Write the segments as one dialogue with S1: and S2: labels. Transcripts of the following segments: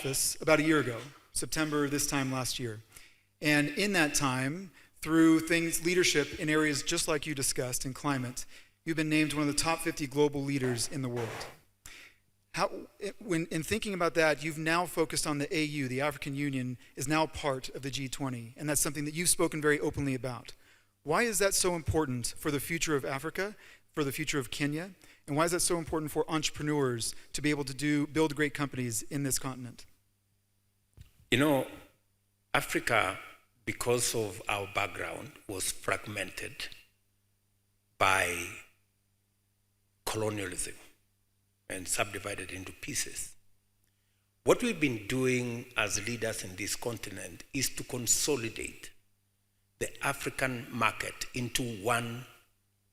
S1: office about a year ago, September this time last year. And in that time, through leadership in areas just like you discussed in climate, you've been named one of the top 50 global leaders in the world. In thinking about that, you've now focused on the AU, the African Union, is now part of the G20, and that's something that you've spoken very openly about. Why is that so important for the future of Africa, for the future of Kenya, and why is that so important for entrepreneurs to be able to build great companies in this continent?
S2: You know, Africa, because of our background, was fragmented by colonialism and subdivided into pieces. What we've been doing as leaders in this continent is to consolidate the African market into one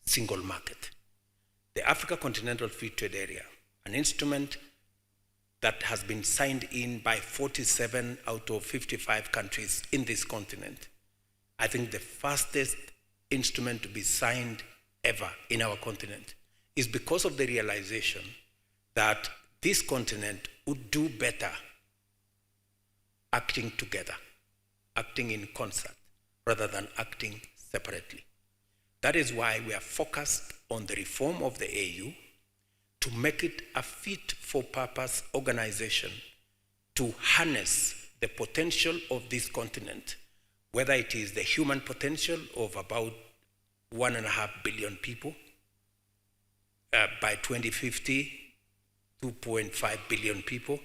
S2: single market. The Africa Continental Free Trade Area, an instrument that has been signed in by 47 out of 55 countries in this continent. I think the fastest instrument to be signed ever in our continent is because of the realization that this continent would do better acting together, acting in concert, rather than acting separately. That is why we are focused on the reform of the AU to make it a fit-for-purpose organization to harness the potential of this continent, whether it is the human potential of about 1.5 billion people, by 2050, 2.5 billion people.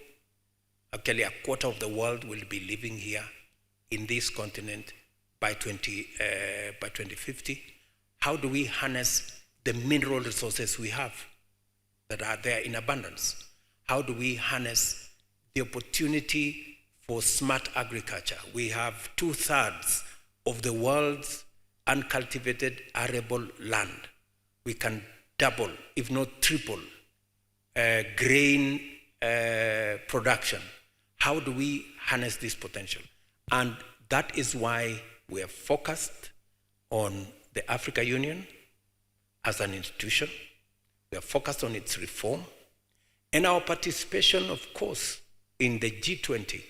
S2: Actually, a quarter of the world will be living here in this continent by 2050. How do we harness the mineral resources we have that are there in abundance? How do we harness the opportunity for smart agriculture? We have 2/3 of the world's uncultivated arable land. We can double, if not triple, grain production. How do we harness this potential? And that is why we are focused on the African Union as an institution. We are focused on its reform. And our participation, of course, in the G20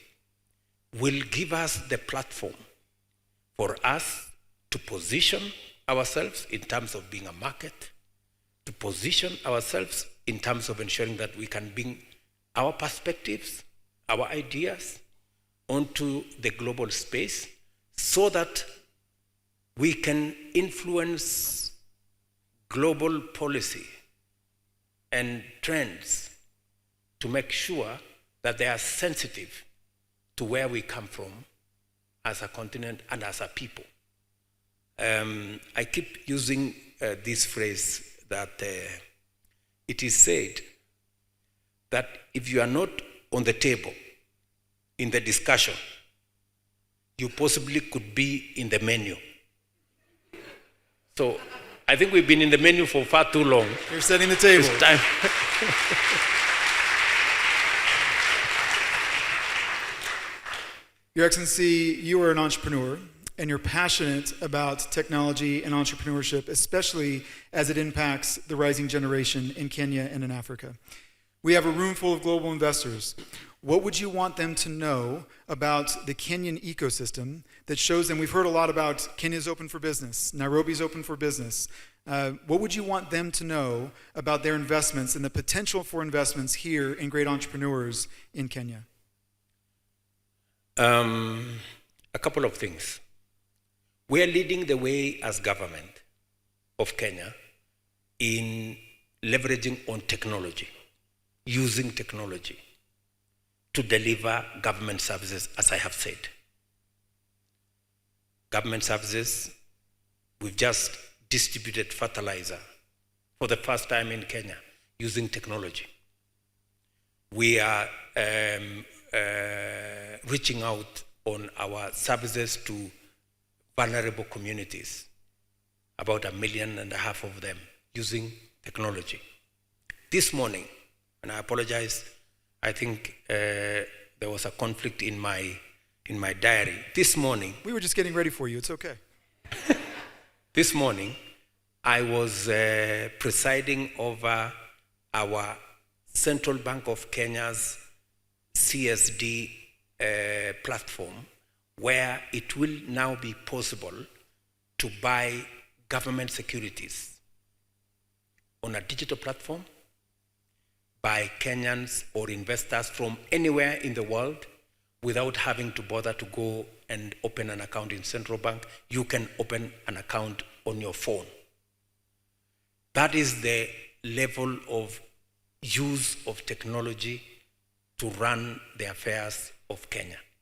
S2: will give us the platform for us to position ourselves in terms of being a market, to position ourselves in terms of ensuring that we can bring our perspectives, our ideas onto the global space so that we can influence global policy and trends to make sure that they are sensitive to where we come from as a continent and as a people. I keep using this phrase that it is said that if you are not on the table in the discussion, you possibly could be in the menu. So I think we've been in the menu for far too long.
S1: You're setting the table.
S2: It's time.
S1: Your Excellency, you are an entrepreneur, and you're passionate about technology and entrepreneurship, especially as it impacts the rising generation in Kenya and in Africa. We have a room full of global investors. What would you want them to know about the Kenyan ecosystem that shows them? We've heard a lot about Kenya's open for business, Nairobi's open for business. What would you want them to know about their investments and the potential for investments here in great entrepreneurs in Kenya?
S2: A couple of things. We are leading the way as government of Kenya in leveraging on technology, using technology to deliver government services, as I have said. Government services, we've just distributed fertilizer for the first time in Kenya using technology. We are reaching out on our services to vulnerable communities, about 1.5 million of them, using technology. This morning, and I apologize, I think there was a conflict in my diary. This morning...
S1: We were just getting ready for you, it's okay.
S2: This morning, I was presiding over our Central Bank of Kenya's CSD platform, where it will now be possible to buy government securities on a digital platform by Kenyans or investors from anywhere in the world without having to bother to go and open an account in central bank. You can open an account on your phone. That is the level of use of technology to run the affairs of Kenya.